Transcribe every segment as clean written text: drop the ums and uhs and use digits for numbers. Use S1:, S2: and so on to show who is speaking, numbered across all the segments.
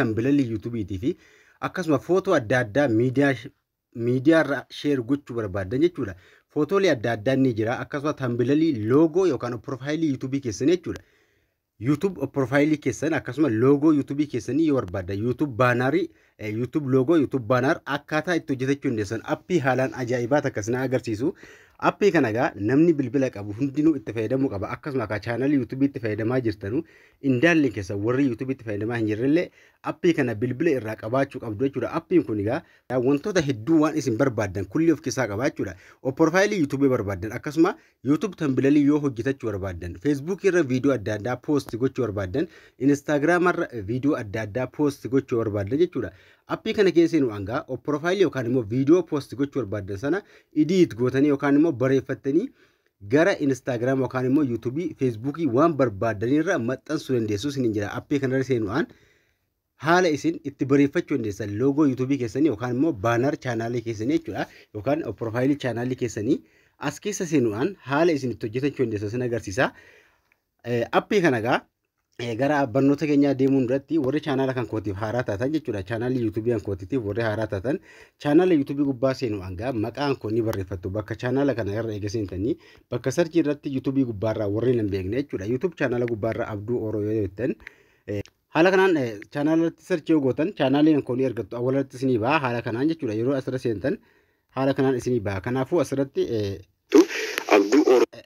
S1: tambilalli yuutuubiitii fi akkasuma footoo adda addaa miidiyaarra sheer gochuu barbaadan jechuudha. Footoolee adda addaa ni jira. Akkasuma tambilalli loogoo yookaan profaayilii yuutuubii keessanii jechuudha. YouTube profaayilii keessan akkasuma loogoo yuutuubii keessanii yoo barbaadan YouTube baanarii YouTube loogoo YouTube baanar akkaataa itti hojjetachuu dandeessan appii haalaan ajaa'ibaa akkasina agarsiisu. Appii kana egaa namni bilbila qabu hundinuu itti fayyadamuu qaba. Akkasuma akka chaanalii YouTube itti fayyadamaa jirtanu indaalli keessa warri YouTube itti fayyadamaa hin jirrellee appii kana bilbila irraa qabaachuu qabdu jechuudha. Appiin kun egaa wantoota hedduu waan isin barbaadan kulli of keessaa qaba jechuudha. Profaayilii YouTube barbaadan akkasuma YouTube tambilalii yoo hojjetachuu barbaadan Facebook irra viidiyoo adda addaa post gochuu barbaadan Instagram irra viidiyoo adda addaa post gochuu barbaadan jechuudha. Appii kana keessanii hangaa profaayilii yookaan immoo viidiyoo post gochuu barbaadan sana edit gootanii yookaan immoo bareeffattanii gara Instagram yookaan immoo YouTube, Facebook waan barbaadanirra maxxansuu dandeessu isin jira. Appii kana irra seenuudhaan haala isin itti bareeffachuu dandeessan loogoo YouTube keessanii yookaan immoo baanar chaanaalii keessanii jechuudha yookaan profaayilii chaanaalii keessanii as keessa seenuudhaan haala isin itti hojjetachuu dandeessan isin agarsiisa. Appii kana egaa gara barnoota keenyaa deemuun duratti warri chaanaala kan kootiif haaraa taatan jechuudha. Chaanaalii YouTube kan kootiitiif warri haaraa taatan chaanaala YouTube gubbaa seenu hangaa maqaan koo ni barreeffattu. Bakka chaanaala kana irra eegasintanii bakka sarchii irratti YouTube gubbaarraa warri hin beekne jechuudha. YouTube chaanaala gubbaarraa Abduu Oroo yoo jettan haala kanaan chaanaala irratti sarchii yoo gootan chaanaaliin koo ni argattu. Awwaalatti isinii ba'a haala kanaan jechuudha. Yeroo asirra seentan haala kanaan isinii ba'a. Kanaafuu asirratti Abduu Oroo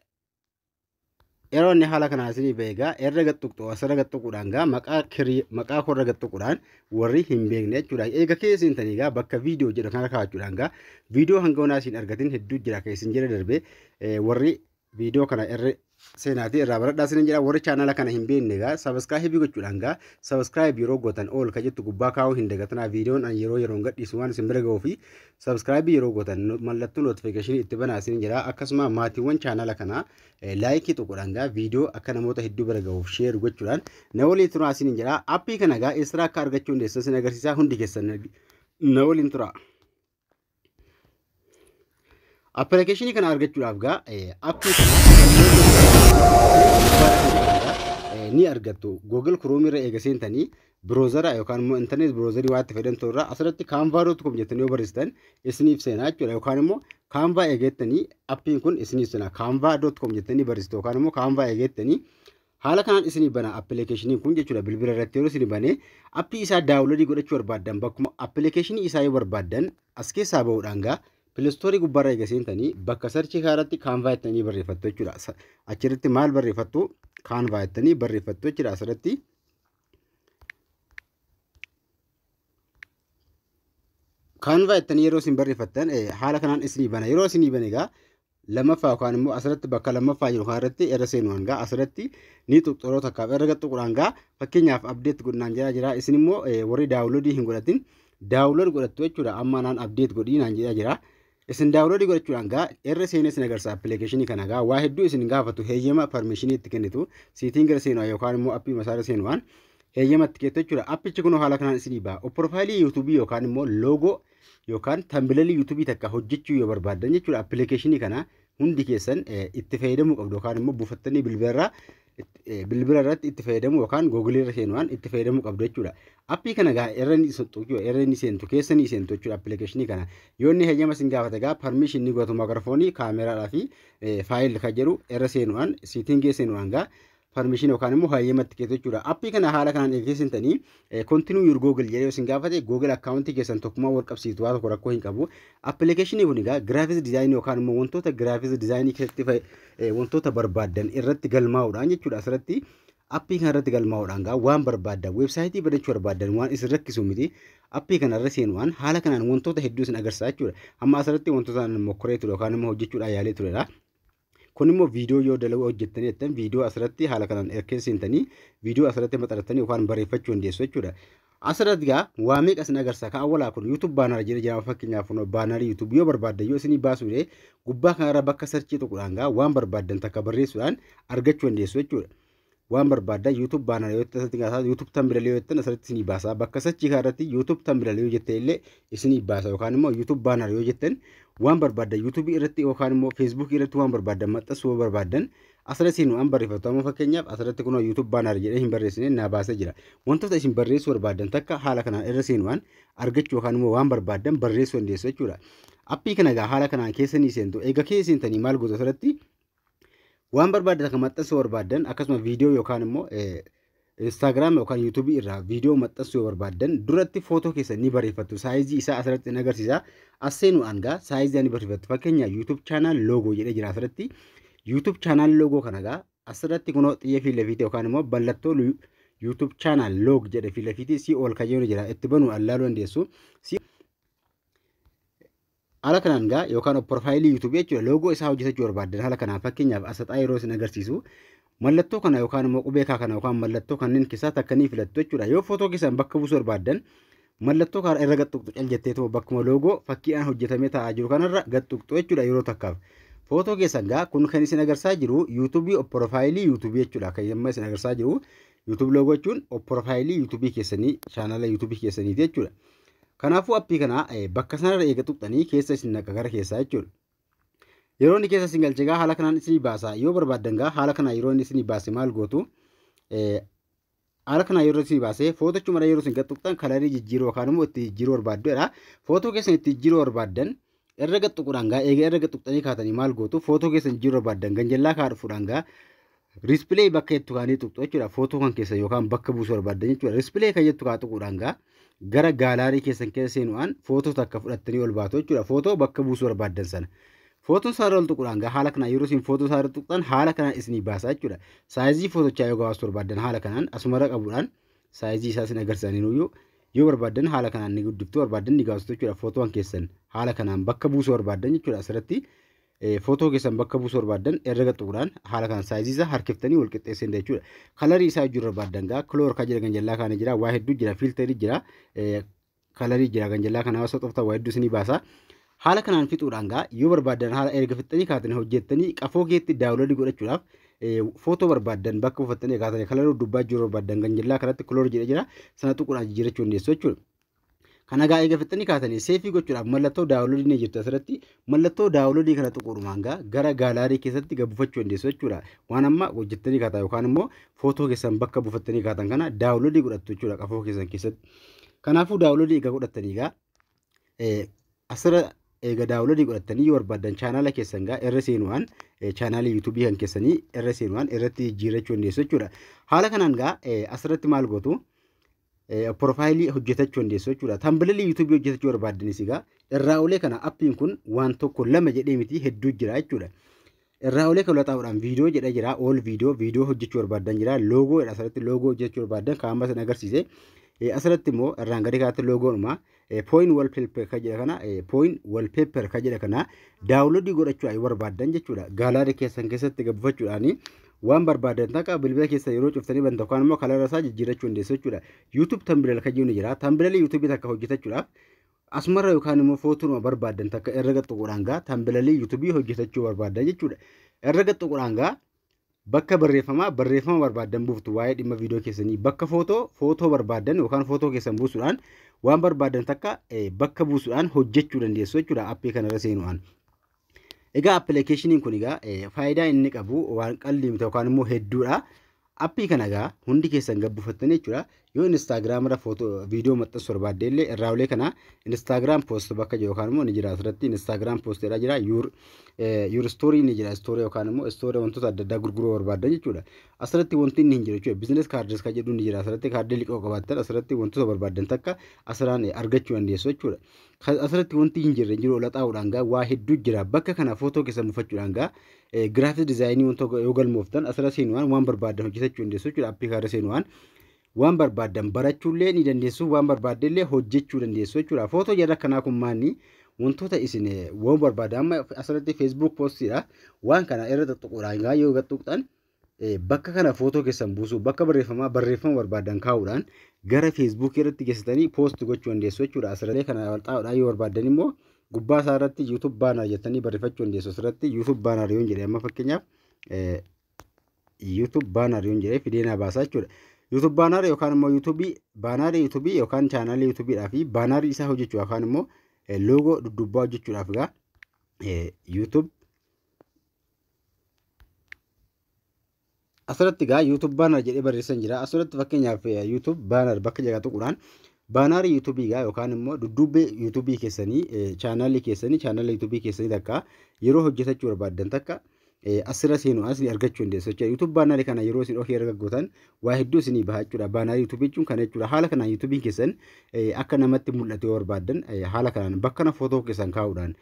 S1: yeroo inni haala kanaa isinii beegaa erga gattuqxoo asirra gattuquudhaan gaa maqaa korra gattuquudhaan warri hin beekne jechuudha. Eega keessintanii gaa bakka viidiyoo jedhu kana kaa'achuudhaan gaa viidiyoo hanga onaa isin argatin hedduu jira keessin jira darbee warri viidiyoo kana irra seenaatii irraa baradhaa isin jira. Warri chaanaala kana hin beekne gaa sabiskiraaybii gochuudhaan gaa sabiskiraayib yeroo gootan ol ka jettu gubbaa kaa'uu hin dagatanaa. Viidiyoon an yeroon gadhiisu waan isin bira ga'uu fi sabiskiraaybii yeroo gootan mallattoo notifikashinii itti banaa isin jira. Akkasuma maatiiwwan chaanaala kanaa laayikii tuquudhaan gaa viidiyoo akka namoota hedduu bira ga'uuf sheer gochuudhaan na waliin turaa isin jira. Appii kana gaa eessatti akka argachuu dandeessan isin agarsiisaa. Hundi keessan na waliin turaa. Appilikeeshinii kana argachuudhaaf gaa appii kana ni argattu. Google Chrome irra eega seentanii browsera yookaan immoo internet browserii waan itti fayyadamtu irraa asirratti canva.com jettanii yoo barreessitan isiniif seenaa jechuudha. Yookaan immoo canva eegettanii appiin kun isiniif seenaa canva.com jettanii barreessitu yookaan immoo canva eegettanii haala kanaan isinii bana appilikeeshinii kun jechuudha. Bilbila irratti yeroo isinii banee appii isaa daawunloodii godhachuu barbaadan bakkuma appilikeeshinii isaa yoo barbaadan as keessaa bahuudhaan gaa Pilistoorii gubbaarra eega seentanii bakka sarchii kaaratti kaanvaa jettanii barreeffattu jechuudha. Achirratti maal barreeffattu? Kaanvaa jettanii barreeffattu jechuudha. Asirratti kaanvaa jettanii yeroo isin barreeffattan haala kanaan isinii bana. Yeroo isinii bane egaa lammaffaa yookaan immoo asirratti bakka lammaffaa jiru kanarratti irra seenuudhaan gaa asirratti ni tuqxoroo takkaaf irra tuquudhaan gaa fakkeenyaaf abdeet godhinaan jira. Isin immoo warri daawunloodii hin godhatin daawunlood godhattu jechuudha. Amma naan abdeet godhinaan jira. Isin daawunloodii godhachuudhaan gaa irra seenee isin agarsiisa appilikeeshinii kana gaa waa hedduu isin gaafatu heeyyama parmishinii itti kennitu siitiin gara seenuudhaan yookaan immoo appii masaara seenuudhaan heeyyama itti kennitu jechuudha. Appichi kun haala kanaan isinii ba'a. Profaayilii yuutuubii yookaan immoo loogoo yookaan tambilalii yuutuubii takka hojjechuu yoo barbaadan jechuudha. Appilikeeshinii kana hundi keessan itti fayyadamuu qabdu yookaan immoo buufattanii bilbila irratti itti fayyadamu yookaan Google irra seenuudhaan itti fayyadamuu qabdu jechuudha. Appii kana gaa irra ni seentu keessa ni seentu jechuudha. Appilikeeshinii kana yoo inni heeyyama isin gaafate gaa parmishinii gootu maayikiroofoonii kaameraadhaa fi faayil kan jedhu irra seenuudhaan siitingii seenuudhaan gaa parmishinii yookaan immoo heeyyama itti kennitu jechuudha. Appii kana haala kanaan eegsisintanii kontinuu yuur Google jedhee isin gaafate Google akkaawuntii keessan tokkummaa wal qabsiisu waan tokko rakkoo hin qabu. Appilikeeshinii kun egaa giraafis diizaayinii yookaan immoo wantoota giraafis diizaayinii keessatti wantoota barbaadan irratti galmaa'uudhaan jechuudha. Asirratti appii kana irratti galmaa'uudhaan gaa waan barbaadan weebsaayitii banachuu barbaadan waan isin rakkisu miti. Appii kana irra seenuudhaan haala kanaan wantoota hedduu isin agarsiisa jechuudha. Amma asirratti wantoota mokkoree ture yookaan immoo hojjechuudhaan yaalee turedha. Kun immoo viidiyoo yoo dalagu hojjettanii jettan viidiyoo asirratti haala kanaan erkeessintanii viidiyoo asirratti maxxanfattanii yookaan bareeffachuu dandeessu jechuudha. Asirratti gaa waa meeqa isin agarsiisa. Kan awwaalaa kun YouTube baanarii jira fakkeenyaaf baanarii YouTube yoo barbaadan yoo isinii baasuudhee gubbaa kanarra bakka sarchii tuquudhaan gaa waan barbaadan takka barreessuudhaan argachuu dandeessu jechuudha. Waan barbaadan YouTube baanarii yoo ta'an YouTube tambilalii yoo ta'an asirratti isinii baasa. Bakka sarchii kanarratti YouTube tambilalii yoo jettan illee isinii baasa yookaan immoo YouTube baanarii yoo jettan waan barbaadan YouTube irratti yookaan immoo Facebook irratti waan barbaadan maxxansuu barbaadan asirratti seenuudhaan barreeffatu. Amma fakkeenyaaf asirratti kunoo YouTube banner jedhee hin barreessine naa baasee jira. Wantoota isin barreessuu barbaadan takka haala kanaan irra seenuudhaan argachuu yookaan immoo waan barbaadan barreessuu dandeessu jechuudha. Appii kana egaa haala kanaan keessa ni seentu. Egaa keessa seentanii maal gootu asirratti waan barbaadan akka maxxansuu barbaadan akkasuma viidiyoo yookaan immoo Instagram yookaan YouTube irraa viidiyoo maxxansuu barbaadan duratti footoo keessan ni barreeffattu. Saayizii isaa asirratti ni agarsiisa. As seenuudhaan gaa saayizii ni barreeffattu. Fakkeenyaaf YouTube channel logo jedhee jira asirratti. YouTube channel logo kana gaa asirratti kunoo xiyya fi lafiitii yookaan immoo mallattoo YouTube channel log jedhe fi lafiitii si ol kayyoo jira. Itti banuu allaaluu dandeessu. Haala kanaan gaa yookaan profaayilii YouTube jechuudha. Loogoo isaa hojjetachuu barbaadan haala kanaan fakkeenyaaf asxaa yeroo isin agarsiisu mallattoo kana yookaan immoo qubee kana yookaan mallattoo kanneen keessaa takka ni filattu jechuudha. Yoo footoo keessan bakka buusuu barbaadan mallattoo kana irra gaxxuqxu cal jetteetoo bakkuma loogoo fakkiidhaan hojjetamee taa'aa jiru kanarra gaxxuqxu jechuudha yeroo takkaaf. Footoo keessan gaa kun kan isin agarsiisaa jiru YouTube profaayilii YouTube jechuudha. Kan amma isin agarsiisaa jiru YouTube loogoo jechuun profaayilii YouTube keessanii chaanala YouTube keessaniiti jechuudha. Kanaafuu appii kana bakka sanarra eega tuqxanii keessa isin naqa gara keessaa jechuudha. Yeroo inni keessa isin galche gaa haala kanaan isin baasa. Yoo barbaadan gaa haala kanaa yeroo inni isin baase maal gootu? Haala kanaa yeroo isin baase footochuu mara yeroo isin gaxxuqxan kalarii jijjiiruu yookaan immoo itti jijjiiruu barbaaddoodha. Footoo keessan itti jijjiiruu barbaadan irra gaxxuquudhaan gaa eega irra gaxxuqxanii kaatanii maal gootu? Footoo keessan jijjiiruu barbaadan ganjallaa kaadhuudhaan gaa riispilee bakka jettu kaanii tuqxu jechuudha. Footoo kan keessa yookaan bakka buusuu barbaadan jechuudha. Riispilee kan jettu kaatuquudhaan gaa gara gaalaarii keessan keessa seenuudhaan footoo takka fudhattanii ol baatu jechuudha. Footoo bakka buusuu barbaadan sana. Footoon isaa irra ol tuquudhaan gaa haala kanaan yeroo isin footoo isaa irra tuqxan haala kanaan isinii baasa jechuudha. Saayizii footochaa yoo gabaasuu barbaadan haala kanaan asumarra qabuudhaan saayizii isaa isin agarsiisaniiru yoo barbaadan haala kanaan ni guddiftuu barbaadan ni gabaasatu jechuudha. Footoon keessan haala kanaan bakka buusuu barbaadan jechuudha. Asirratti footoo keessan bakka buusuu barbaadan irra gaxxuudhaan haala kanaan saayizii isaa harkiftanii wal qixxeessan jechuudha. Kalarii isaa hojjuu barbaadan gaa kiloor kan jedha ganjallaa kana jira waa hedduu jira fiiltarii jira kalarii jira ganjallaa kana waasa xoftaa waa hedduu isinii baasa. Haala kanaan fixuudhaan gaa yoo barbaadan haala erga fixxanii kaatanii hojjettanii qafoo keetti daawunloodii godhachuudhaaf footoo barbaadan bakka buufattanii kaatanii kalarii dubbaa jiru barbaadan ganjallaa kanatti kiloor jedha jira sana tuquudhaan jijjiirachuu dandeessu jechuudha. Kana gaa eega fixxanii kaatanii seefii gochuudhaaf mallattoo daawunloodii ni jirtu asirratti mallattoo daawunloodii kana tuquudhumaan gaa gara gaalaarii keessatti gabbifachuu dandeessu jechuudha. Waan amma hojjettanii kaatan yookaan immoo footoo keessan bakka buufattanii kaatan kana daawunloodii godhattu jechuudha qafoo keessan keessatti. Kanaafuu daawunloodii eega godhattanii gaa asirra eega daawunloodii godhattanii yoo barbaadan chaanala keessan gaa irra seenuudhaan chaanalii YouTube kan keessanii irra seenuudhaan irratti jijjiirachuu dandeessu jechuudha. Haala kanaan gaa asirratti maal gootu? Profaayilii hojjetachuu dandeessu jechuudha. Tambileelii YouTube hojjetachuu barbaadanis egaa irraa olee kana appiin kun waan tokko lama jedhee miti hedduu jira jechuudha. Irraa olee kan laxaa'uudhaan viidiyoo jedha jira all viidiyoo hojjechuu barbaadan jira loogoo jedha asirratti loogoo hojjechuu barbaadan kan amma sana agarsiise. Asirratti immoo irraan gadi kaatti loogoonuma point wallpaper kan jedha kana point wallpaper kan jedha kana daawunloodii godhachuu yoo barbaadan jechuudha. Gaalaarii keessan keessatti gabbifachuudhaani waan barbaadan takka bilbila keessa yeroo cuftanii bantan yookaan immoo kalaara isaa jijjiirachuu dandeessu jechuudha. YouTube thumbnail kan jiru jira. Thumbnail YouTube takka hojjetachuudhaaf asumarra yookaan immoo footoo barbaadan takka irra gaxxuquudhaan gaa thumbnail YouTube hojjetachuu barbaadan jechuudha. Irra gaxxuquudhaan gaa bakka barreeffama barbaadan buuftu waa'ee dhimma viidiyoo keessanii bakka footoo barbaadan yookaan footoo keessan buusuudhaan waan barbaadan takka bakka buusuudhaan hojjechuu dandeessu jechuudha appii kanarra seenuudhaan. Egaa appilikeeshiniin kun egaa faayidaa inni qabu waan qalbii miti yookaan immoo hedduudha. Appii kana egaa hundi keessan gabbufattan jechuudha. Yoo Instagram irra footoo viidiyoo maxxansuu barbaadde illee irraa olee kana Instagram post bakka jiru yookaan immoo ni jira asirratti Instagram post jedha jira your story ni jira story yookaan immoo story wantoota adda addaa gurguruu barbaadan jechuudha. Asirratti wanti inni hin jiru jechuudha. Business cards kan jedhu ni jira asirratti kaardii liqoo qabaattan asirratti wantoota barbaadan takka asirraan argachuu dandeessu jechuudha. Asirratti wanti hin jirre jiru laxaa'uudhaan gaa waa hedduu jira. Bakka kana footoo keessan buufachuudhaan gaa graphic design wantoota yoo galmooftan asirra seenuudhaan waan barbaadan hojjetachuu dandeessu jechuudha. Appii kana seenuudhaan waan barbaadan barachuullee ni dandeessu waan barbaaddellee hojjechuu dandeessu jechuudha. Footoo jarra kanaa kun maanni wantoota isin waan barbaadan amma asirratti Facebook postiidha. Waan kana irra tuquudhaan gaa yoo tuqxan bakka kana footoo keessan buusu bakka barreeffama barbaadan kaa'uudhaan gara Facebook irratti geessitanii post gochuu dandeessu jechuudha. Asirratti kana walxaa'uudhaan yoo barbaadan immoo gubbaa isaa irratti YouTube banner jettanii barreeffachuu dandeessu. Asirratti YouTube banner yoon jedhe amma fakkeenyaaf YouTube banner yoon jedhe fideenaa baasaa jechuudha. YouTube banner yookaan immoo YouTube yookaan channel YouTube dhaa fi banner isaa hojjechuu yookaan immoo logo duddubbaa hojjechuudhaaf egaa YouTube asirratti gaa YouTube baanar jedhee barreessan jira. Asirratti fakkeenyaaf YouTube baanar bakka jagaa tuquudhaan baanarii YouTube gaa yookaan immoo dudduubbee YouTube keessanii chaanaalii YouTube keessanii takka yeroo hojjetachuu barbaaddan takka asirra seenuu asii argachuu dandeessu jechuudha. YouTube baanarii kana yeroo isin ofii erga gootan waa hedduu isinii baha jechuudha. Baanarii YouTube jechuun kana jechuudha. Haala kanaan YouTube keessan akka namatti mul'atu yoo barbaadan haala kanaan bakka na footoo keessan kaa'uudhaan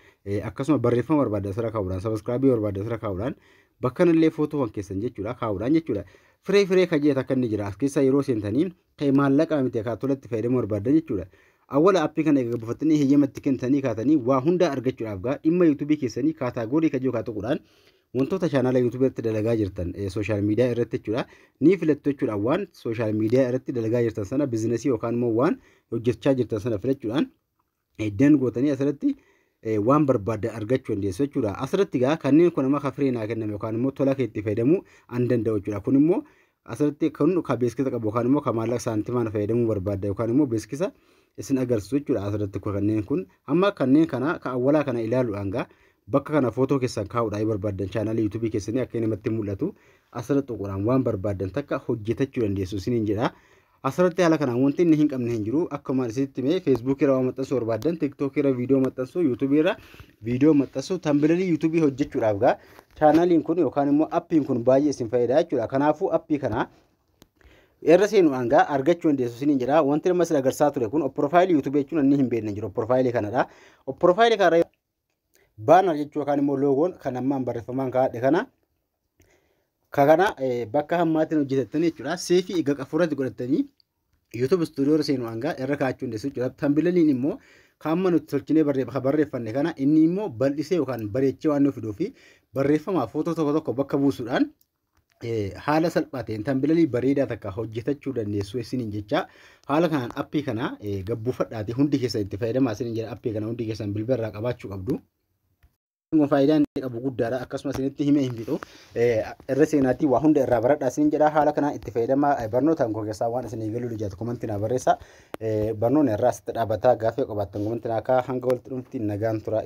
S1: akkasuma barreeffama barbaadan asirra kaa'uudhaan subscribe barbaadan asirra kaa'uudhaan bakka nallee footoo keessan jechuudha kaa'uudhaan jechuudha. Firee kajeet akka inni jira as keessa yeroo seentanii ta'e maallaqa miti akka tolatti fayyadamuu barbaadan jechuudha. Awwala appii kana egaa buufatanii heeyyamatti kennitanii kaatanii waa hunda argachuudhaaf gaa dhimma YouTube keessanii kaataagorii kajoo kaatuquudhaan wantoota chaanala YouTube irratti dalagaa jirtan social media irratti jechuudha ni filattu jechuudha. Waan social media irratti dalagaa jirtan sana bizinesii yookaan immoo waan hojjechaa jirtan sana filachuudhaan eddan gootanii asirratti waan barbaaddan argachuu dandeessu jechuudha. Asirratti gaa kanneen kun amma kafree naa kenname yookaan immoo tola kee itti fayyadamuu an danda'u jechuudha. Kun immoo asirratti kun ka beeksisa qabu yookaan immoo ka maallaqa saantimaan fayyadamuu barbaadda yookaan immoo beeksisa isin agarsiisu jechuudha. Asirratti kanneen kun amma kanneen kana ka awwalaa kana ilaaluudhaan gaa bakka kana footoo keessan kaa'uudhaan barbaaddan chaanaalii YouTube keessanii akka namatti mul'atu asirratti tuquudhaan waan barbaaddan takka hojjetachuu dandeessu isiniin jedha. Asirratti haala kanaan wanti inni hin qabne hin jiru. Akkuma isinitti mee Facebook irra maxxansuu barbaadan TikTok irra viidiyoo maxxansuu YouTube irra viidiyoo maxxansuu tambilalii YouTube hojjechuudhaaf gaa chaanaaliin kun yookaan immoo appiin kun baay'ee isin fayyada jechuudha. Kanaafuu appii kana irra seenuudhaan gaa argachuu dandeessu isiniin jedha. Wanti nama isin agarsiisaa ture kun profaayilii YouTube jechuun inni hin beekne jiru. Profaayilii kanadha. Profaayilii kana baanar jechuu yookaan immoo loogoon kan ammaan barreeffamaan kaa'adhe kana bakka hammaatiin hojjetattanii jechuudha. Seefii egaa qafuurratti godhattanii YouTube studio irra seenuudhaan gaa irra kaa'achuu dandeessu jechuudha. Tambilaliin immoo kaamma nuti tolchinee barreeffanne kana inni immoo bal'isee yookaan bareechee waan fiduu fi barreeffama footoo tokko bakka buusuudhaan haala salphaa ta'een tambilalii bareedaa takka hojjetachuu dandeessu isiniin jecha. Haala kanaan appii kana gabbuufadhaati hundi keessan itti fayyadamaa isiniin jedha. Appii kana hundi keessan bilbila irraa qabaachuu qabdu. Faayidaan qabu guddaadha. Akkasumas isinitti himee hin fixu. Irra seenaatii waa hunda irraa baradhaa isiniin jedha. Haala kanaan itti fayyadamaa barnootaan keessaa waan isinii galuu jaatu komantii naa barreessaa. Barnoonni irraa asitti dhaabbataa gaaffii qabaattan komantii naa akka hanga walitti dhufti nagaan tura.